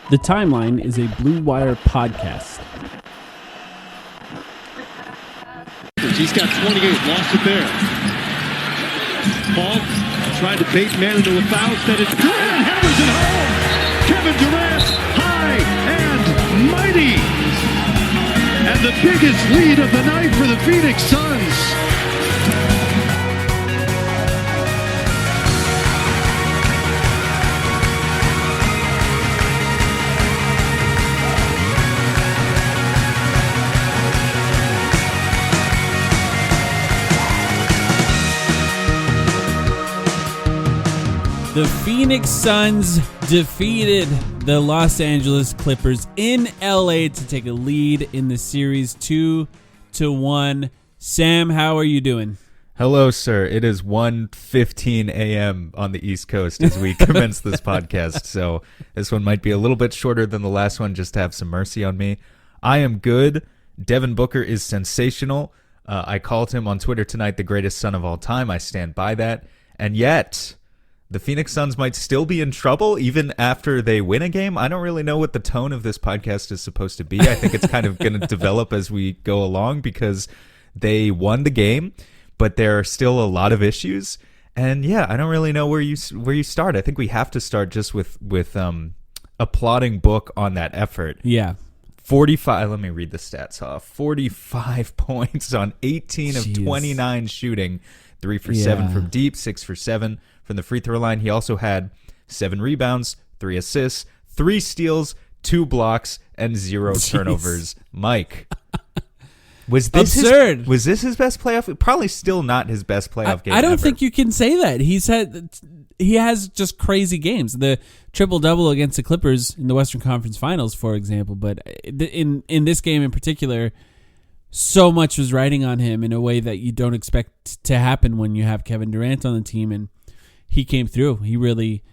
The Timeline is a Blue Wire podcast. He's got 28, lost it there. Paul tried to bait man into a foul, instead it's Durant hammers it home. Kevin Durant, high and mighty. And the biggest lead of the night for the Phoenix Suns. The Phoenix Suns defeated the Los Angeles Clippers in LA to take a lead in the series 2-1. Sam, how are you doing? Hello, sir. It is 1:15 a.m. on the East Coast as we commence this podcast, so this one might be a little bit shorter than the last one, just to have some mercy on me. I am good. Devin Booker is sensational. I called him on Twitter tonight the greatest Sun of all time. I stand by that. And yet, the Phoenix Suns might still be in trouble even after they win a game. I don't really know what the tone of this podcast is supposed to be. I think it's kind of going to develop as we go along because they won the game, but there are still a lot of issues. And yeah, I don't really know where you start. I think we have to start just with applauding Book on that effort. Yeah. 45, let me read the stats off. 45 points on 18 of 29 shooting. 3 for 7 from deep, 6 for 7 from the free throw line. He also had 7 rebounds, 3 assists, 3 steals, 2 blocks, and 0 turnovers. Mike, was this absurd? Was this his best playoff? Probably still not his best playoff game. I don't ever. think you can say that. He has just crazy games. The triple-double against the Clippers in the Western Conference Finals, for example. But in this game in particular, so much was riding on him in a way that you don't expect to happen when you have Kevin Durant on the team, and he came through. He really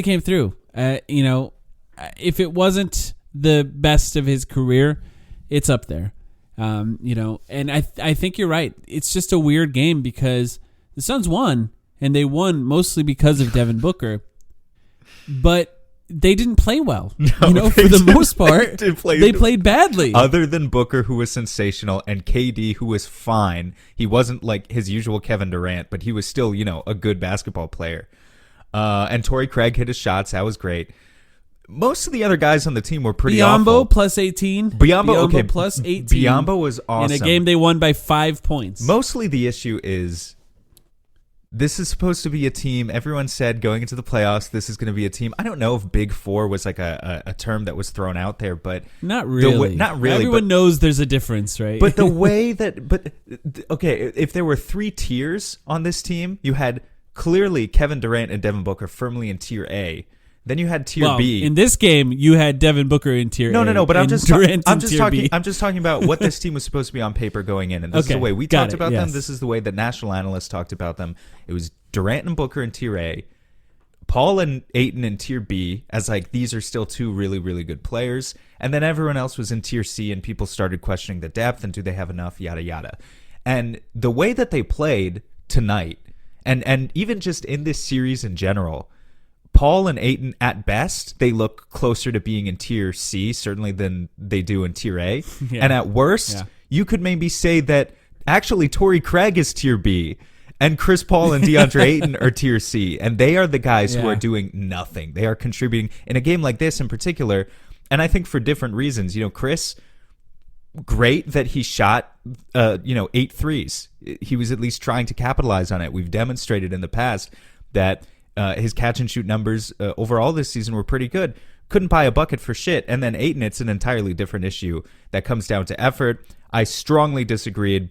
came through. If it wasn't the best of his career, it's up there. And I think you're right. It's just a weird game because the Suns won, and they won mostly because of Devin Booker, but they didn't play well. No, for the most part, they played badly. Other than Booker, who was sensational, and KD, who was fine. He wasn't like his usual Kevin Durant, but he was still, a good basketball player. And Torrey Craig hit his shots. That was great. Most of the other guys on the team were pretty awful. Biyombo plus 18. Biyombo plus 18. Biyombo was awesome. In a game they won by 5 points. Mostly the issue is this is supposed to be a team. Everyone said going into the playoffs, this is going to be a team. I don't know if Big Four was like a term that was thrown out there, but not really. Not really. Everyone knows there's a difference, right? But the way that, okay, if there were 3 tiers on this team, you had clearly Kevin Durant and Devin Booker firmly in tier A. Then you had tier B. In this game, you had Devin Booker in tier A. No, but I'm just talking about what this team was supposed to be on paper going in, and this is the way we talked about them. This is the way that national analysts talked about them. It was Durant and Booker in tier A, Paul and Ayton in tier B, as like these are still 2 really, really good players, and then everyone else was in tier C, and people started questioning the depth and do they have enough, yada yada. And the way that they played tonight, and even just in this series in general, Paul and Ayton, at best, they look closer to being in tier C, certainly, than they do in tier A. Yeah. And at worst, you could maybe say that actually Torrey Craig is tier B, and Chris Paul and DeAndre Ayton are tier C. And they are the guys who are doing nothing. They are contributing in a game like this in particular. And I think for different reasons. Chris, great that he shot 8 threes. He was at least trying to capitalize on it. We've demonstrated in the past that his catch and shoot numbers overall this season were pretty good. Couldn't buy a bucket for shit. And then Ayton, it's an entirely different issue that comes down to effort. I strongly disagreed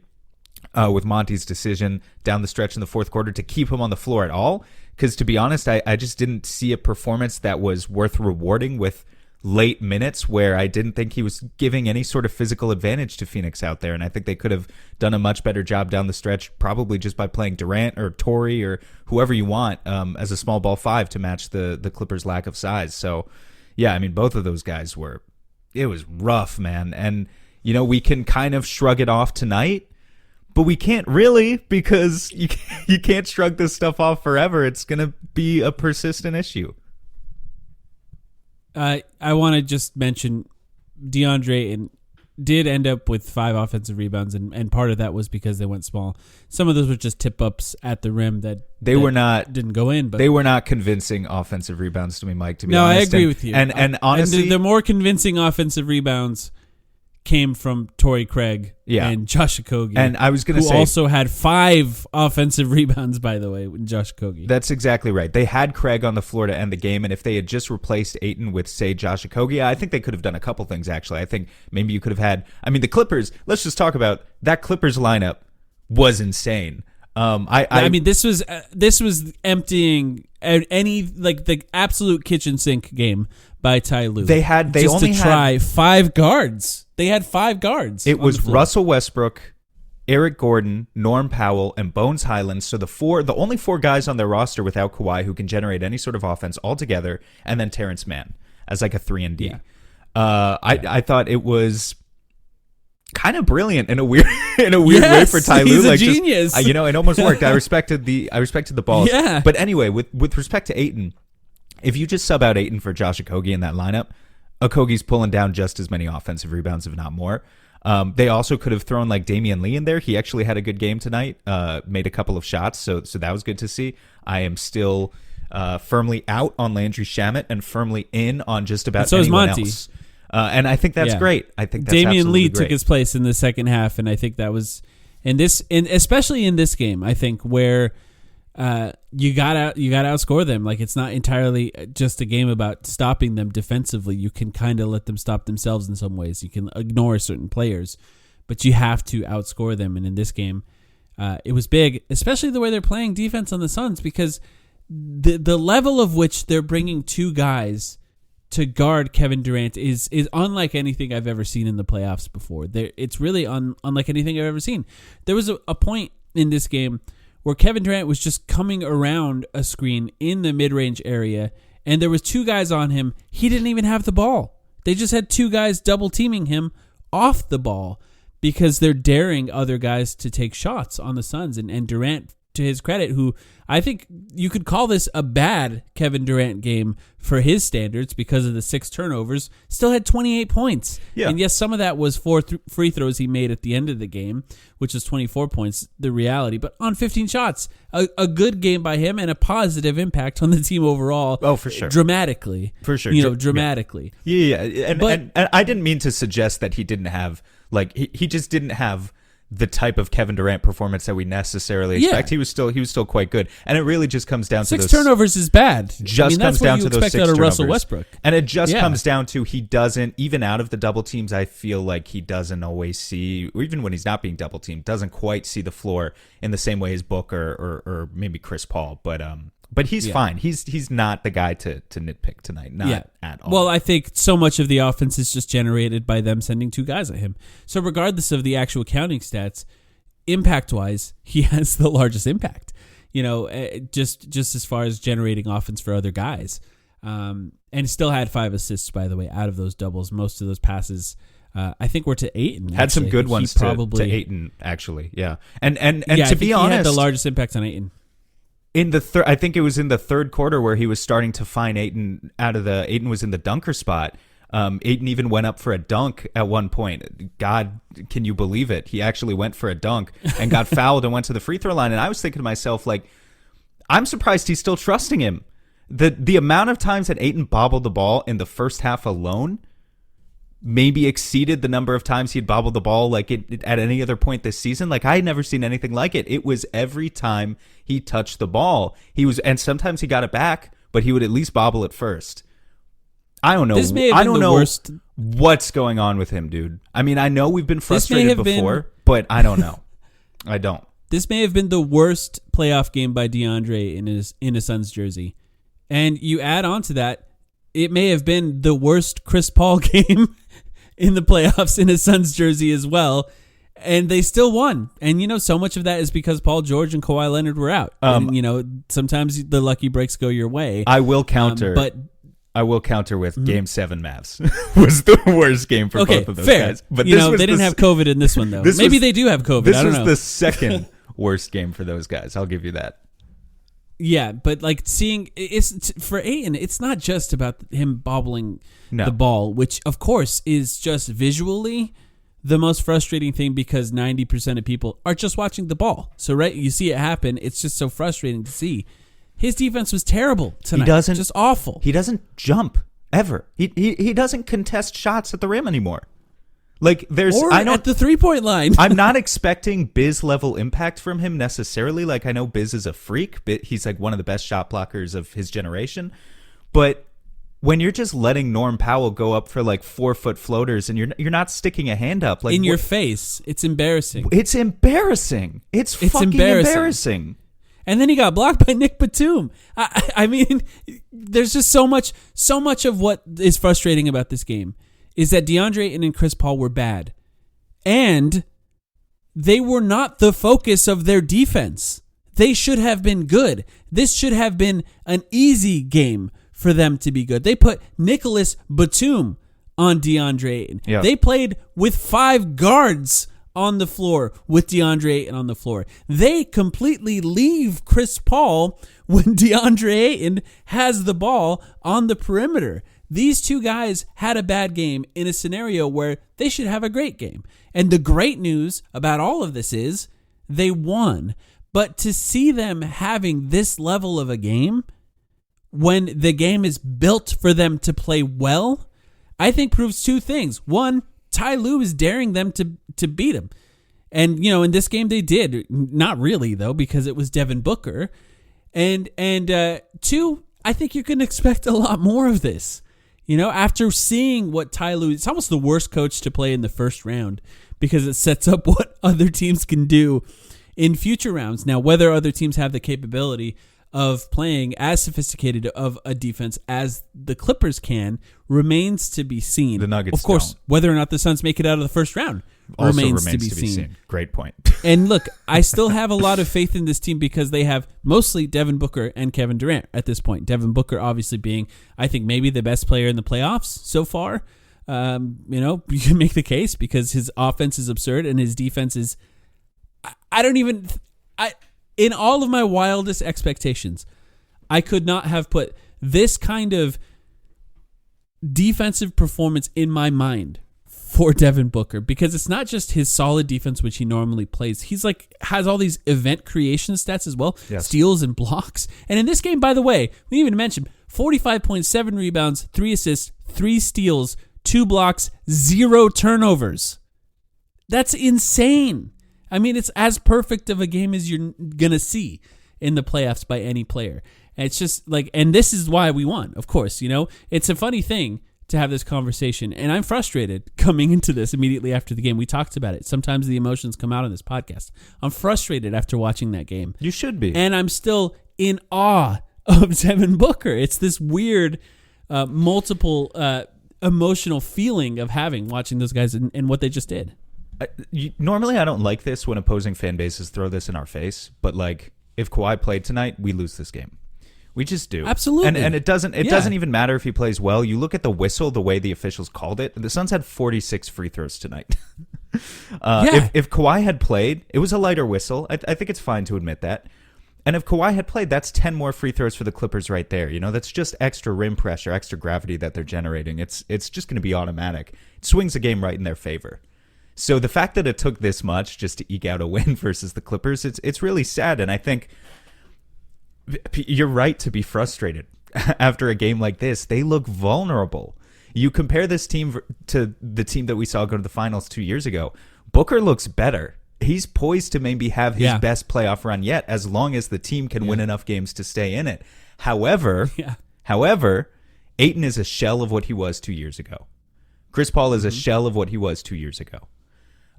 with Monty's decision down the stretch in the fourth quarter to keep him on the floor at all. Because to be honest, I just didn't see a performance that was worth rewarding with late minutes where I didn't think he was giving any sort of physical advantage to Phoenix out there. And I think they could have done a much better job down the stretch, probably just by playing Durant or Torrey or whoever you want as a small ball 5 to match the Clippers' lack of size. So, yeah, I mean, both of those guys it was rough, man. And, we can kind of shrug it off tonight, but we can't really because you can't shrug this stuff off forever. It's going to be a persistent issue. I want to just mention DeAndre Ayton did end up with 5 offensive rebounds, and part of that was because they went small. Some of those were just tip-ups at the rim that didn't go in. But they were not convincing offensive rebounds to me, Mike, to be honest. No, I agree with you. And honestly... the more convincing offensive rebounds came from Torrey Craig and Josh Okogie. And I was going to say... who also had 5 offensive rebounds, by the way, with Josh Okogie. That's exactly right. They had Craig on the floor to end the game, and if they had just replaced Ayton with, say, Josh Okogie, I think they could have done a couple things, actually. I think maybe you could have had... I mean, the Clippers, let's just talk about... That Clippers lineup was insane. I mean, this was emptying any, like, the absolute kitchen sink game by Ty Lue. They only had 5 guards. They had 5 guards. It was Russell Westbrook, Eric Gordon, Norm Powell, and Bones Highland. So the only 4 guys on their roster without Kawhi who can generate any sort of offense altogether, and then Terrence Mann as like a 3-and-D. Yeah. I thought it was kind of brilliant in a weird way for Ty Lue. He's a genius. It almost worked. I respected the balls. Yeah. But anyway, with respect to Ayton, if you just sub out Ayton for Josh Okogie in that lineup, Okogie's pulling down just as many offensive rebounds, if not more. They also could have thrown like Damian Lee in there. He actually had a good game tonight, made a couple of shots, so that was good to see. I am still firmly out on Landry Shamet and firmly in on just about anyone else. And I think that's great. I think that's Damian Lee great. took his place in the second half, and I think that was especially in this game. I think where you gotta outscore them. Like, it's not entirely just a game about stopping them defensively. You can kind of let them stop themselves in some ways. You can ignore certain players, but you have to outscore them. And in this game, it was big, especially the way they're playing defense on the Suns, because the level of which they're bringing 2 guys to guard Kevin Durant is unlike anything I've ever seen in the playoffs before. It's really unlike anything I've ever seen. There was a point in this game where Kevin Durant was just coming around a screen in the mid-range area, and there was 2 guys on him. He didn't even have the ball. They just had 2 guys double-teaming him off the ball because they're daring other guys to take shots on the Suns. And Durant, to his credit, who I think you could call this a bad Kevin Durant game for his standards because of the 6 turnovers, still had 28 points. Yeah. And yes, some of that was 4 free throws he made at the end of the game, which is 24 points, the reality. But on 15 shots, a good game by him and a positive impact on the team overall. Oh, for sure. Dramatically. For sure. Dramatically. Yeah. And I didn't mean to suggest that he didn't have, like, he just didn't have the type of Kevin Durant performance that we necessarily expect. He was still quite good, and it really just comes down to 6 turnovers is bad. Comes down to those 6 turnovers. Russell Westbrook, and it just comes down to he doesn't, even out of the double teams, I feel like he doesn't always see, or even when he's not being double teamed, doesn't quite see the floor in the same way as Booker or maybe Chris Paul. But he's fine. He's not the guy to nitpick tonight. Not at all. Well, I think so much of the offense is just generated by them sending 2 guys at him. So regardless of the actual counting stats, impact-wise, he has the largest impact. Just as far as generating offense for other guys. And still had 5 assists, by the way, out of those doubles. Most of those passes, I think, were to Ayton. Had some good ones to Ayton, actually. Yeah. And to be honest, he had the largest impact on Ayton. I think it was in the third quarter where he was starting to find Ayton Ayton was in the dunker spot. Ayton even went up for a dunk at one point. God, can you believe it? He actually went for a dunk and got fouled and went to the free throw line. And I was thinking to myself, like, I'm surprised he's still trusting him. The amount of times that Ayton bobbled the ball in the first half alone maybe exceeded the number of times he'd bobbled the ball like at any other point this season. Like, I had never seen anything like it. It was every time he touched the ball, and sometimes he got it back, but he would at least bobble it first. I don't know. I don't know what's going on with him, dude. I mean, I know we've been frustrated before, but I don't know. I don't. This may have been the worst playoff game by DeAndre in a Suns jersey. And you add on to that, it may have been the worst Chris Paul game in the playoffs in a Suns jersey as well. And they still won. And, so much of that is because Paul George and Kawhi Leonard were out. And, sometimes the lucky breaks go your way. I will counter. I will counter with Game 7 Mavs was the worst game for both of those guys. But they didn't have COVID in this one, though. Maybe they do have COVID. I don't know. This was the second worst game for those guys. I'll give you that. Yeah, but like seeing it's for Ayton, it's not just about him bobbling the ball, which of course is just visually the most frustrating thing because 90% of people are just watching the ball. So right, you see it happen. It's just so frustrating to see. His defense was terrible tonight. Just awful. He doesn't jump ever. He doesn't contest shots at the rim anymore. Like at the 3-point line. I'm not expecting Biz level impact from him necessarily. Like I know Biz is a freak, but he's like one of the best shot blockers of his generation. But when you're just letting Norm Powell go up for like 4-foot floaters and you're not sticking a hand up like in your face, it's embarrassing. It's embarrassing. It's fucking embarrassing. And then he got blocked by Nick Batum. I mean, there's just so much of what is frustrating about this game is that DeAndre Ayton and Chris Paul were bad. And they were not the focus of their defense. They should have been good. This should have been an easy game for them to be good. They put Nicholas Batum on DeAndre Ayton. Yep. They played with 5 guards on the floor with DeAndre Ayton on the floor. They completely leave Chris Paul when DeAndre Ayton has the ball on the perimeter. These two guys had a bad game in a scenario where they should have a great game. And the great news about all of this is they won. But to see them having this level of a game when the game is built for them to play well, I think proves 2 things. One, Ty Lue is daring them to beat him. And, in this game they did. Not really, though, because it was Devin Booker. And 2, I think you can expect a lot more of this. After seeing what Ty Lue, it's almost the worst coach to play in the first round because it sets up what other teams can do in future rounds. Now, whether other teams have the capability of playing as sophisticated of a defense as the Clippers can remains to be seen. The Nuggets of course, don't. Whether or not the Suns make it out of the first round also remains to be seen. Great point. And look, I still have a lot of faith in this team because they have mostly Devin Booker and Kevin Durant at this point. Devin Booker obviously being, I think, maybe the best player in the playoffs so far. You can make the case because his offense is absurd and his defense is... In all of my wildest expectations, I could not have put this kind of defensive performance in my mind for Devin Booker because it's not just his solid defense, which he normally plays. He's has all these event creation stats as well, yes. Steals and blocks. And in this game, by the way, we didn't even mention 45.7 rebounds, 3 assists, 3 steals, 2 blocks, 0 turnovers. That's insane. I mean, it's as perfect of a game as you're going to see in the playoffs by any player. And it's just and this is why we won, of course, It's a funny thing to have this conversation. And I'm frustrated coming into this immediately after the game. We talked about it. Sometimes the emotions come out on this podcast. I'm frustrated after watching that game. You should be. And I'm still in awe of Devin Booker. It's this weird, multiple emotional feeling of watching those guys and what they just did. Normally, I don't like this when opposing fan bases throw this in our face, but if Kawhi played tonight, we lose this game. We just do. Absolutely. And it doesn't even matter if he plays well. You look at the whistle, the way the officials called it. The Suns had 46 free throws tonight. If Kawhi had played, it was a lighter whistle. I think it's fine to admit that. And if Kawhi had played, that's 10 more free throws for the Clippers right there. That's just extra rim pressure, extra gravity that they're generating. It's just going to be automatic. It swings the game right in their favor. So the fact that it took this much just to eke out a win versus the Clippers, it's really sad. And I think you're right to be frustrated after a game like this. They look vulnerable. You compare this team to the team that we saw go to the finals 2 years ago. Booker looks better. He's poised to maybe have his best playoff run yet, as long as the team can win enough games to stay in it. However, Ayton is a shell of what he was 2 years ago. Chris Paul is a shell of what he was 2 years ago.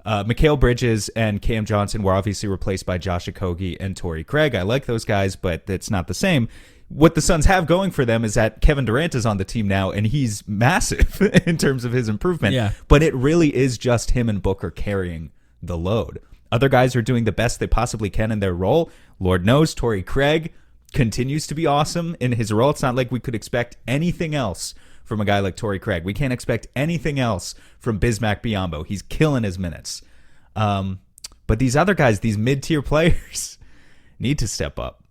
Mikal Bridges and Cam Johnson were obviously replaced by Josh Okogie and Torrey Craig. I like those guys, but it's not the same. What the Suns have going for them is that Kevin Durant is on the team now, and he's massive in terms of his improvement. Yeah. But it really is just him and Booker carrying the load. Other guys are doing the best they possibly can in their role. Lord knows Torrey Craig continues to be awesome in his role. It's not like we could expect anything else from a guy like Torrey Craig. We can't expect anything else from Bismack Biyombo. He's killing his minutes. But these other guys, these mid-tier players, need to step up.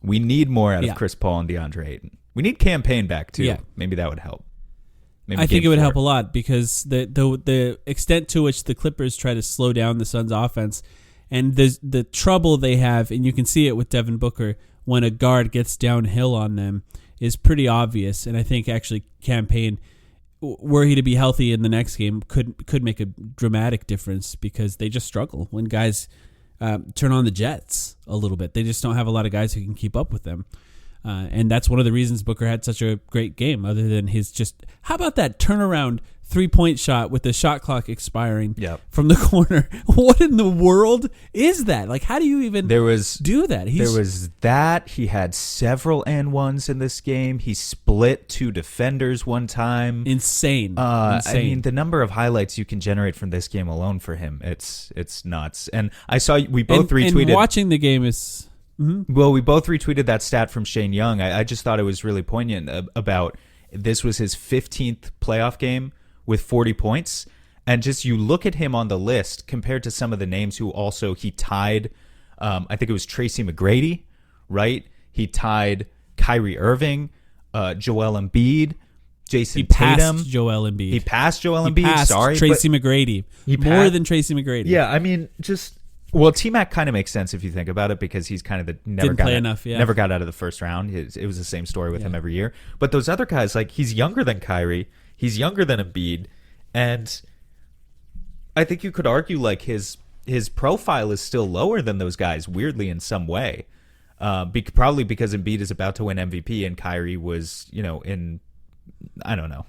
We need more out of Chris Paul and DeAndre Ayton. We need Cam Payne back too. Yeah. Maybe that would help. I think it would help a lot because the extent to which the Clippers try to slow down the Suns' offense and the trouble they have, and you can see it with Devin Booker when a guard gets downhill on them, is pretty obvious. And I think actually Cam Payne, were he to be healthy in the next game, could make a dramatic difference because they just struggle when guys turn on the jets a little bit. They just don't have a lot of guys who can keep up with them. And that's one of the reasons Booker had such a great game, other than his just... How about that turnaround three-point shot with the shot clock expiring from the corner? What in the world is that? Like, how do you even do that? There was that. He had several and ones in this game. He split 2 defenders one time. Insane. I mean, the number of highlights you can generate from this game alone for him, it's nuts. And I saw we both retweeted... And watching the game is... Mm-hmm. Well, we both retweeted that stat from Shane Young. I just thought it was really poignant about this was his 15th playoff game with 40 points. And just you look at him on the list compared to some of the names who also he tied. I think it was Tracy McGrady, right? He tied Kyrie Irving, Joel Embiid, Jason Tatum. Joel Embiid. He passed Joel Embiid. Sorry, Tracy McGrady. More than Tracy McGrady. Yeah, I mean, just... Well, T-Mac kind of makes sense if you think about it because he's kind of never got out of the first round. It was the same story with him every year. But those other guys, like he's younger than Kyrie, he's younger than Embiid, and I think you could argue like his profile is still lower than those guys. Weirdly, in some way, probably because Embiid is about to win MVP and Kyrie was, I don't know.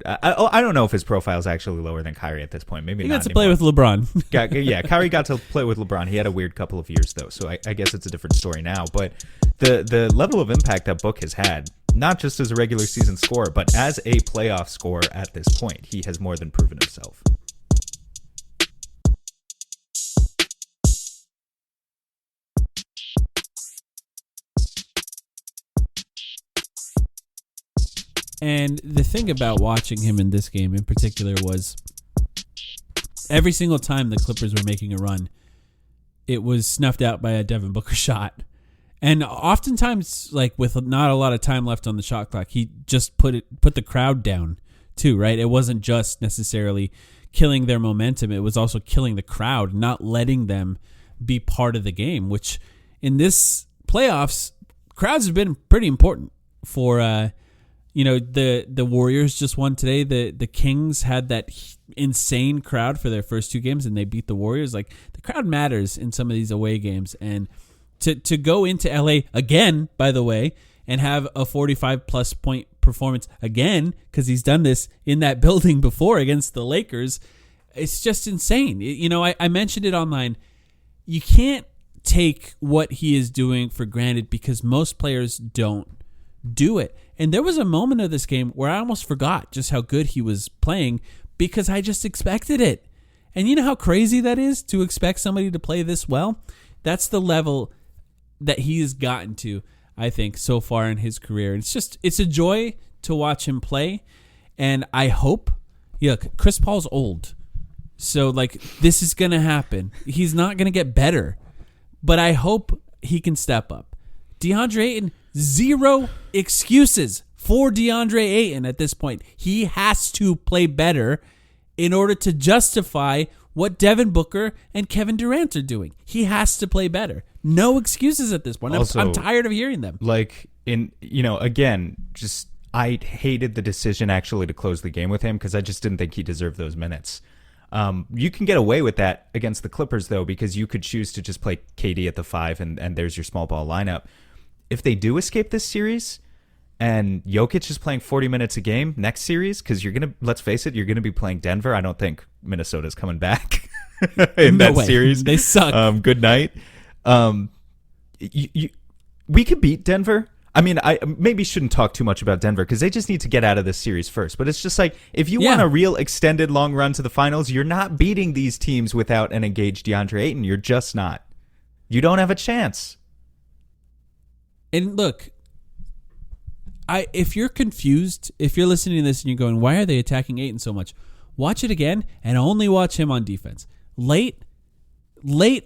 I don't know if his profile is actually lower than Kyrie at this point. Maybe he not. Got to play with LeBron. Kyrie got to play with LeBron. He had a weird couple of years though, so I guess it's a different story now. But the level of impact that Book has had, not just as a regular season scorer, but as a playoff scorer at this point, he has more than proven himself. And the thing about watching him in this game in particular was every single time the Clippers were making a run, it was snuffed out by a Devin Booker shot. And oftentimes, like with not a lot of time left on the shot clock, he just put the crowd down too, right? It wasn't just necessarily killing their momentum. It was also killing the crowd, not letting them be part of the game, which in this playoffs, crowds have been pretty important for... the Warriors just won today. The Kings had that insane crowd for their first 2 games, and they beat the Warriors. Like, the crowd matters in some of these away games. And to go into LA again, by the way, and have a 45-plus point performance again, because he's done this in that building before against the Lakers, it's just insane. I mentioned it online. You can't take what he is doing for granted because most players don't do it. And there was a moment of this game where I almost forgot just how good he was playing because I just expected it. And you know how crazy that is to expect somebody to play this well? That's the level that he has gotten to, I think, so far in his career. It's a joy to watch him play. And I hope, Chris Paul's old. So, this is going to happen. He's not going to get better. But I hope he can step up. DeAndre Ayton, 0 excuses for DeAndre Ayton at this point. He has to play better in order to justify what Devin Booker and Kevin Durant are doing. He has to play better. No excuses at this point. Also, I'm tired of hearing them. I hated the decision actually to close the game with him because I just didn't think he deserved those minutes. You can get away with that against the Clippers, though, because you could choose to just play KD at the 5 and there's your small ball lineup. If they do escape this series and Jokic is playing 40 minutes a game next series, because let's face it, you're going to be playing Denver. I don't think Minnesota's coming back in that series. They suck. Good night. We could beat Denver. I mean, I maybe shouldn't talk too much about Denver because they just need to get out of this series first. But it's just like, if you want a real extended long run to the finals, you're not beating these teams without an engaged DeAndre Ayton. You're just not. You don't have a chance. And look, if you're confused, if you're listening to this and you're going, why are they attacking Ayton so much? Watch it again and only watch him on defense. Late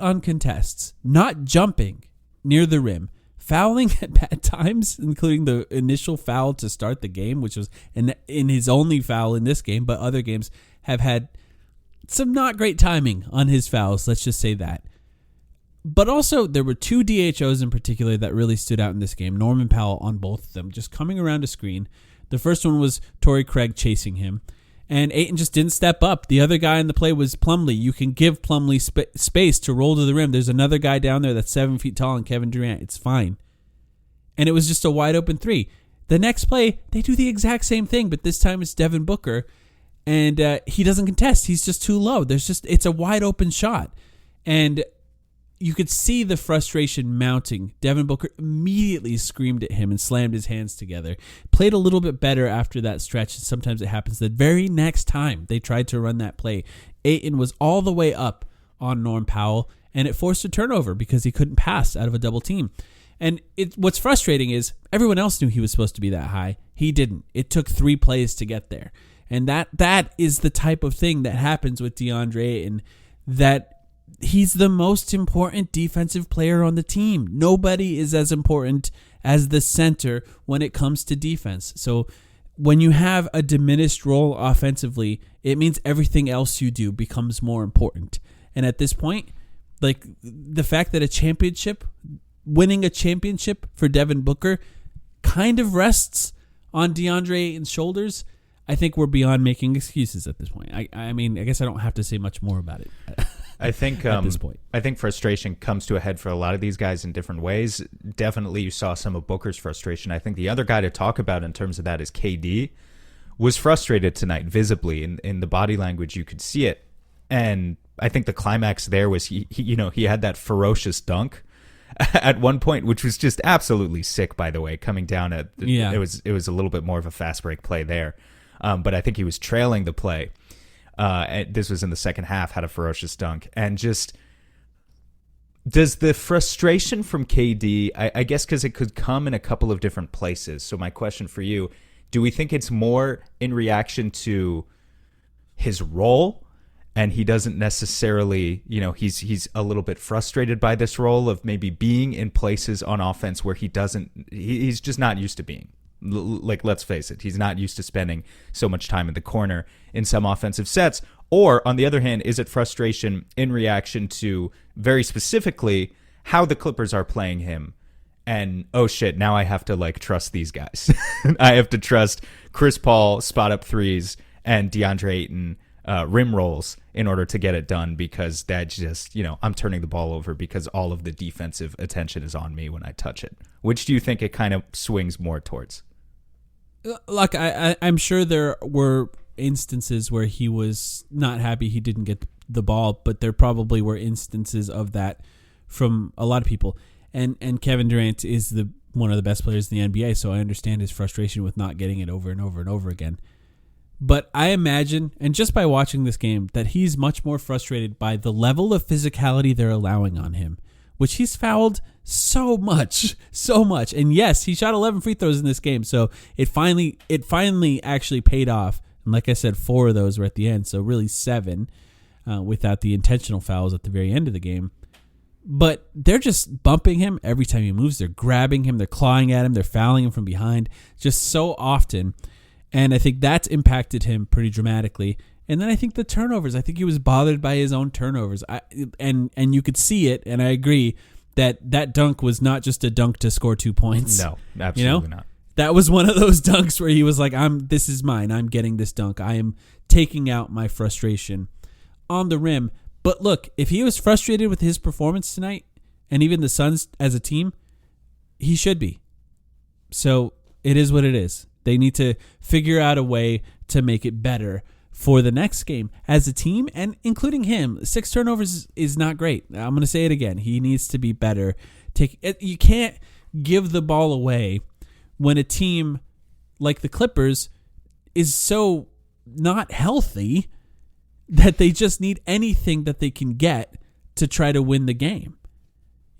on contests, not jumping near the rim, fouling at bad times, including the initial foul to start the game, which was in his only foul in this game, but other games have had some not great timing on his fouls, let's just say that. But also, there were 2 DHOs in particular that really stood out in this game. Norman Powell on both of them, just coming around a screen. The first one was Torrey Craig chasing him, and Ayton just didn't step up. The other guy in the play was Plumlee. You can give Plumlee space to roll to the rim. There's another guy down there that's 7 feet tall, and Kevin Durant. It's fine. And it was just a wide open 3. The next play, they do the exact same thing, but this time it's Devin Booker, and he doesn't contest. He's just too low. It's a wide open shot, and you could see the frustration mounting. Devin Booker immediately screamed at him and slammed his hands together. Played a little bit better after that stretch. Sometimes it happens. The very next time they tried to run that play, Ayton was all the way up on Norm Powell, and it forced a turnover because he couldn't pass out of a double team. And what's frustrating is everyone else knew he was supposed to be that high. He didn't. It took 3 plays to get there. And that is the type of thing that happens with DeAndre Ayton, that he's the most important defensive player on the team. Nobody is as important as the center when it comes to defense. So when you have a diminished role offensively, it means everything else you do becomes more important. And at this point, like the fact that winning a championship for Devin Booker kind of rests on DeAndre Ayton's shoulders, I think we're beyond making excuses at this point. I mean, I guess I don't have to say much more about it. I think at this point, I think frustration comes to a head for a lot of these guys in different ways. Definitely, you saw some of Booker's frustration. I think the other guy to talk about in terms of that is KD. Was frustrated tonight visibly in the body language. You could see it, and I think the climax there was he had that ferocious dunk at one point, which was just absolutely sick. By the way, coming down it was a little bit more of a fast break play there, but I think he was trailing the play. This was in the second half, had a ferocious dunk. And just, does the frustration from KD, I guess because it could come in a couple of different places. So my question for you, do we think it's more in reaction to his role, and he doesn't necessarily, he's a little bit frustrated by this role of maybe being in places on offense where he's just not used to being? Like, let's face it, he's not used to spending so much time in the corner in some offensive sets. Or, on the other hand, is it frustration in reaction to, very specifically, how the Clippers are playing him? And, oh shit, now I have to, trust these guys. I have to trust Chris Paul spot-up threes and DeAndre Ayton rim rolls in order to get it done, because that just, I'm turning the ball over because all of the defensive attention is on me when I touch it. Which do you think it kind of swings more towards? Look, I'm sure there were instances where he was not happy he didn't get the ball, but there probably were instances of that from a lot of people. And Kevin Durant is one of the best players in the NBA, so I understand his frustration with not getting it over and over and over again. But I imagine, and just by watching this game, that he's much more frustrated by the level of physicality they're allowing on him, which he's fouled so much. And yes, he shot 11 free throws in this game, so it finally actually paid off. And like I said, 4 of those were at the end, so really 7 without the intentional fouls at the very end of the game. But they're just bumping him every time he moves. They're grabbing him, they're clawing at him, they're fouling him from behind just so often. And I think that's impacted him pretty dramatically. And then I think the turnovers. I think he was bothered by his own turnovers. And you could see it, and I agree that dunk was not just a dunk to score 2 points. No, absolutely not. That was one of those dunks where he was like, this is mine. I'm getting this dunk. I am taking out my frustration on the rim. But look, if he was frustrated with his performance tonight, and even the Suns as a team, he should be. So it is what it is. They need to figure out a way to make it better for the next game as a team, and including him. 6 turnovers is not great. I'm going to say it again. He needs to be better. You can't give the ball away when a team like the Clippers is so not healthy that they just need anything that they can get to try to win the game.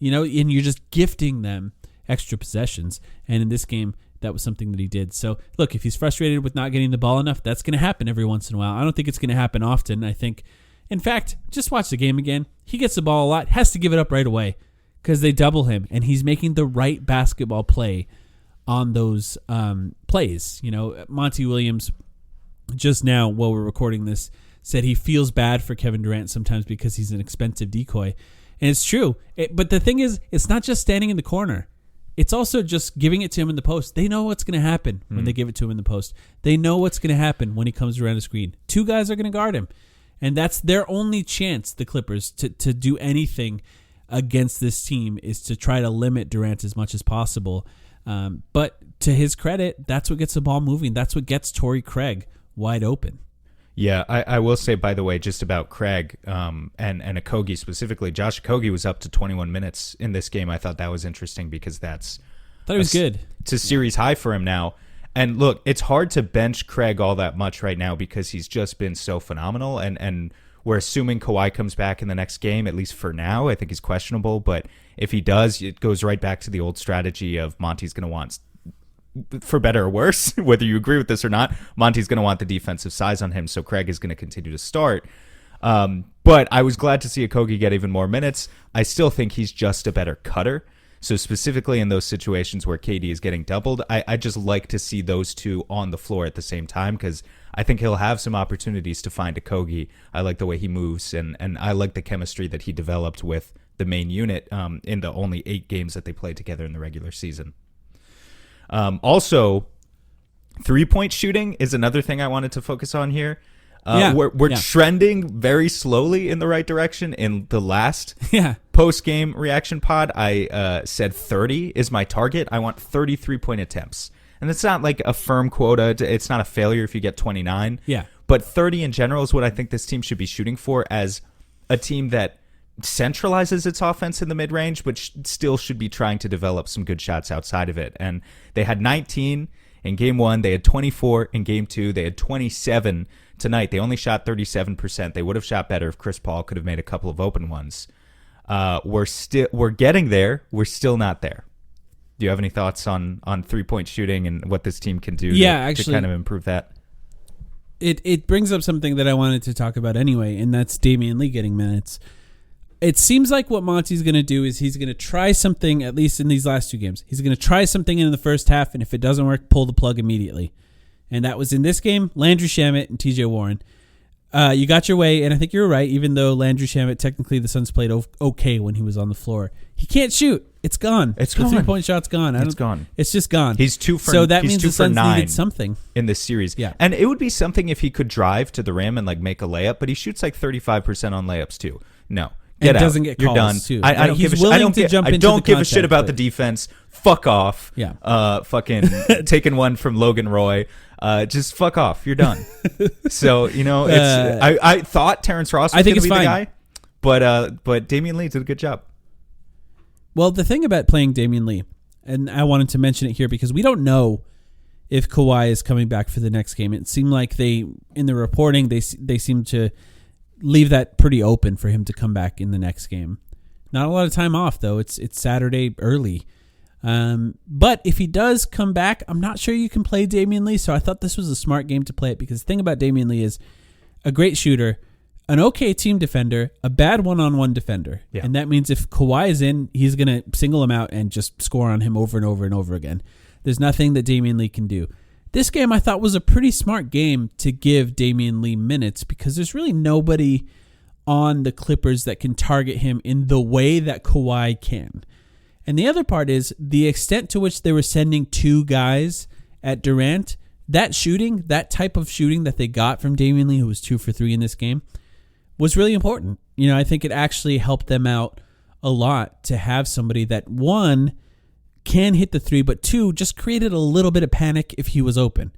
And you're just gifting them extra possessions. And in this game, that was something that he did. So, look, if he's frustrated with not getting the ball enough, that's going to happen every once in a while. I don't think it's going to happen often. I think, in fact, just watch the game again. He gets the ball a lot, has to give it up right away. because they double him, and he's making the right basketball play on those plays. You know, Monty Williams just now, while we're recording this, said he feels bad for Kevin Durant sometimes because he's an expensive decoy. And it's true. But the thing is, it's not just standing in the corner. It's also just giving it to him in the post. They know what's going to happen when they give it to him in the post. They know what's going to happen when he comes around the screen. 2 guys are going to guard him. And that's their only chance, the Clippers, to do anything against this team is to try to limit Durant as much as possible. But to his credit, that's what gets the ball moving. That's what gets Torrey Craig wide open. Yeah, I will say, by the way, just about Craig and Okogie specifically, Josh Okogie was up to 21 minutes in this game. I thought that was interesting because that's... I thought it was good. It's a series high for him now. And look, it's hard to bench Craig all that much right now because he's just been so phenomenal. And we're assuming Kawhi comes back in the next game, at least for now. I think he's questionable. But if he does, it goes right back to the old strategy of Monty's going to want... for better or worse, whether you agree with this or not, Monty's going to want the defensive size on him, so Craig is going to continue to start. But I was glad to see Okogie get even more minutes. I still think he's just a better cutter. So specifically in those situations where KD is getting doubled, I just like to see those two on the floor at the same time because I think he'll have some opportunities to find Okogie. I like the way he moves, and I like the chemistry that he developed with the main unit in the only 8 games that they played together in the regular season. Also, 3-point shooting is another thing I wanted to focus on here. We're trending very slowly in the right direction. In the last post-game reaction pod, I said 30 is my target. I want 30 3-point attempts. And it's not like a firm quota. It's not a failure if you get 29. Yeah. But 30 in general is what I think this team should be shooting for as a team that centralizes its offense in the mid-range, but still should be trying to develop some good shots outside of it. And they had 19 in game 1. They had 24 in game 2. They had 27 tonight. They only shot 37%. They would have shot better if Chris Paul could have made a couple of open ones. We're getting there. We're still not there. Do you have any thoughts on 3-point shooting and what this team can do to kind of improve that? It brings up something that I wanted to talk about anyway, and that's Damian Lee getting minutes. It seems like what Monty's going to do is he's going to try something, at least in these last 2 games. He's going to try something in the first half, and if it doesn't work, pull the plug immediately. And that was in this game, Landry Shamet and TJ Warren. You got your way, and I think you're right, even though Landry Shamet, technically the Suns played okay when he was on the floor. He can't shoot. It's gone. It's the gone. 3-point shot's gone. It's gone. It's just gone. He's 2 for 9. So that means the Suns needed something in this series. Yeah. And it would be something if he could drive to the rim and like make a layup, but he shoots like 35% on layups too. No. Get out. Doesn't get calls. You're done. Too. I don't give a shit. I don't give a shit about the defense. Fuck off. Yeah. Fucking taking one from Logan Roy. Just fuck off. You're done. So, you know, it's I thought Terrence Ross was going to be the guy, but Damian Lee did a good job. Well, the thing about playing Damian Lee, and I wanted to mention it here because we don't know if Kawhi is coming back for the next game. It seemed like in the reporting, they seemed to leave that pretty open for him to come back in the next game. Not a lot of time off, though. It's Saturday early. But if he does come back, I'm not sure you can play Damian Lee, so I thought this was a smart game to play it because the thing about Damian Lee is a great shooter, an okay team defender, a bad one-on-one defender. Yeah. And that means if Kawhi is in, he's going to single him out and just score on him over and over and over again. There's nothing that Damian Lee can do. This game I thought was a pretty smart game to give Damian Lee minutes because there's really nobody on the Clippers that can target him in the way that Kawhi can. And the other part is the extent to which they were sending 2 guys at Durant, that shooting, that type of shooting that they got from Damian Lee, who was 2 for 3 in this game, was really important. You know, I think it actually helped them out a lot to have somebody that, 1, can hit the 3, but 2, just created a little bit of panic if he was open.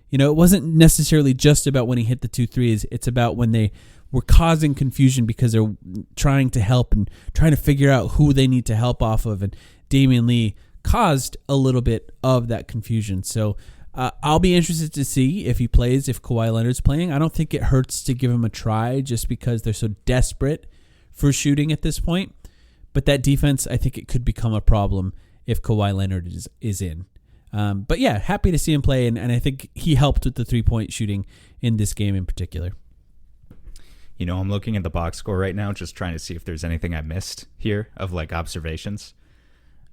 You know, it wasn't necessarily just about when he hit the 2 threes. It's about when they were causing confusion because they're trying to help and trying to figure out who they need to help off of. And Damian Lee caused a little bit of that confusion. So I'll be interested to see if he plays, if Kawhi Leonard's playing. I don't think it hurts to give him a try just because they're so desperate for shooting at this point. But that defense, I think it could become a problem if Kawhi Leonard is in. But yeah, happy to see him play, and I think he helped with the 3-point shooting in this game in particular. I'm looking at the box score right now, just trying to see if there's anything I missed here of like observations.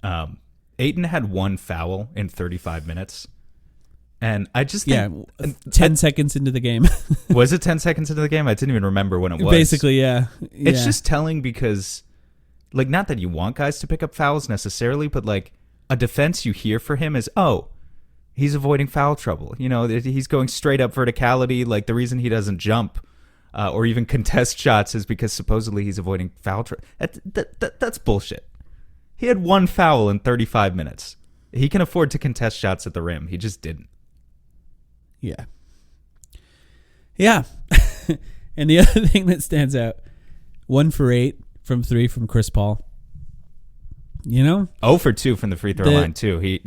Ayton had 1 foul in 35 minutes. And I just think... 10 seconds into the game. Was it 10 seconds into the game? I didn't even remember when it was. Basically, yeah. It's just telling because, like, not that you want guys to pick up fouls necessarily, but, like, a defense you hear for him is, oh, he's avoiding foul trouble. He's going straight up verticality. Like, the reason he doesn't jump or even contest shots is because supposedly he's avoiding foul trouble. That's bullshit. He had 1 foul in 35 minutes. He can afford to contest shots at the rim. He just didn't. Yeah. Yeah. And the other thing that stands out, 1 for 8 from 3 from Chris Paul. 0 for 2 from the free throw line too.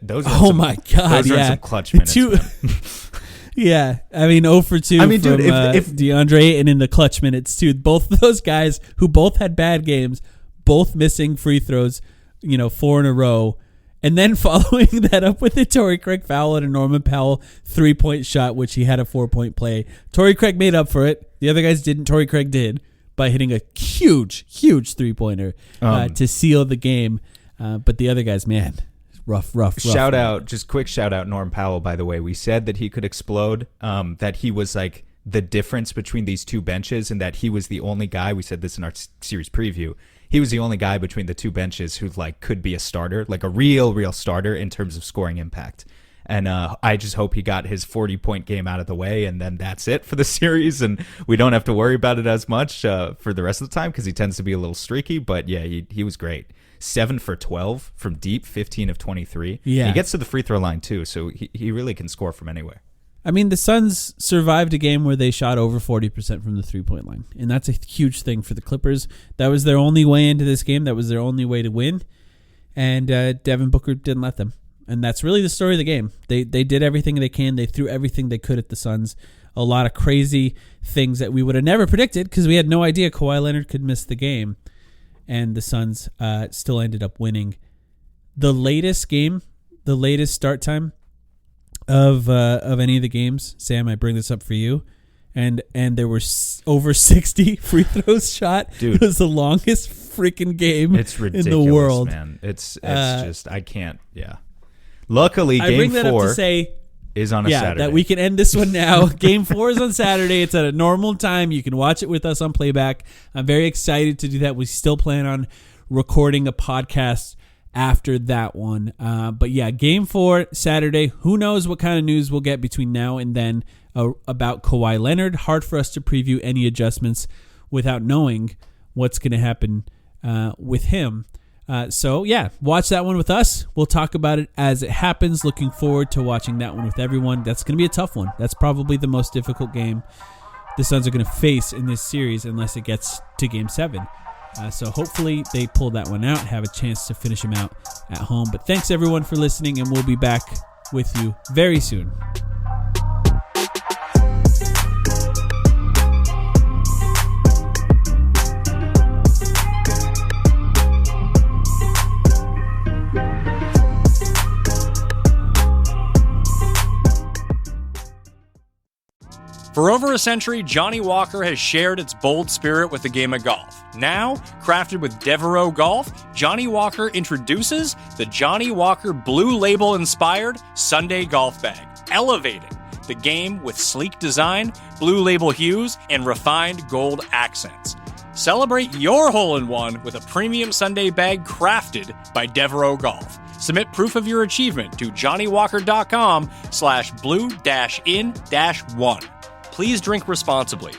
Those. Oh my God! Those are some clutch minutes. Yeah, I mean 0 for 2. I mean, dude, if DeAndre Ayton in the clutch minutes too. Both of those guys who both had bad games, both missing free throws, 4 in a row. And then following that up with a Torrey Craig foul and a Norman Powell 3-point shot, which he had a 4-point play. Torrey Craig made up for it. The other guys didn't. Torrey Craig did by hitting a huge 3-pointer to seal the game. But the other guys, man, rough. Quick shout out Norm Powell, by the way. We said that he could explode, that he was like the difference between these two benches and that he was the only guy. We said this in our series preview. He was the only guy between the two benches who like could be a starter, like a real starter in terms of scoring impact. And I just hope he got his 40-point game out of the way, and then that's it for the series, and we don't have to worry about it as much for the rest of the time because he tends to be a little streaky. But yeah, he was great. 7 for 12 from deep, 15 of 23. Yeah, he gets to the free throw line too, so he really can score from anywhere. I mean, the Suns survived a game where they shot over 40% from the three-point line, and that's a huge thing for the Clippers. That was their only way into this game. That was their only way to win, and Devin Booker didn't let them. And that's really the story of the game. They did everything they can. They threw everything they could at the Suns. A lot of crazy things that we would have never predicted because we had no idea Kawhi Leonard could miss the game, and the Suns still ended up winning. The latest start time of any of the games, Sam, I bring this up for you, and there were over 60 free throws shot. Dude, it was the longest freaking game in the world, man. It's just I can't. Yeah. Luckily, Game 4 is on a Saturday. That we can end this one now. Game 4 is on Saturday. It's at a normal time. You can watch it with us on playback. I'm very excited to do that. We still plan on recording a podcast after that one. But yeah, Game 4, Saturday. Who knows what kind of news we'll get between now and then about Kawhi Leonard. Hard for us to preview any adjustments without knowing what's going to happen with him. So yeah, watch that one with us. We'll talk about it as it happens. Looking forward to watching that one with everyone. That's going to be a tough one. That's probably the most difficult game the Suns are going to face in this series unless it gets to Game 7. So hopefully they pull that one out, have a chance to finish them out at home. But thanks everyone for listening, and we'll be back with you very soon. For over a century, Johnny Walker has shared its bold spirit with the game of golf. Now, crafted with Devereaux Golf, Johnny Walker introduces the Johnny Walker Blue Label-inspired Sunday Golf Bag, elevating the game with sleek design, Blue Label hues, and refined gold accents. Celebrate your hole-in-one with a premium Sunday bag crafted by Devereaux Golf. Submit proof of your achievement to JohnnyWalker.com/blue-in-1. Please drink responsibly.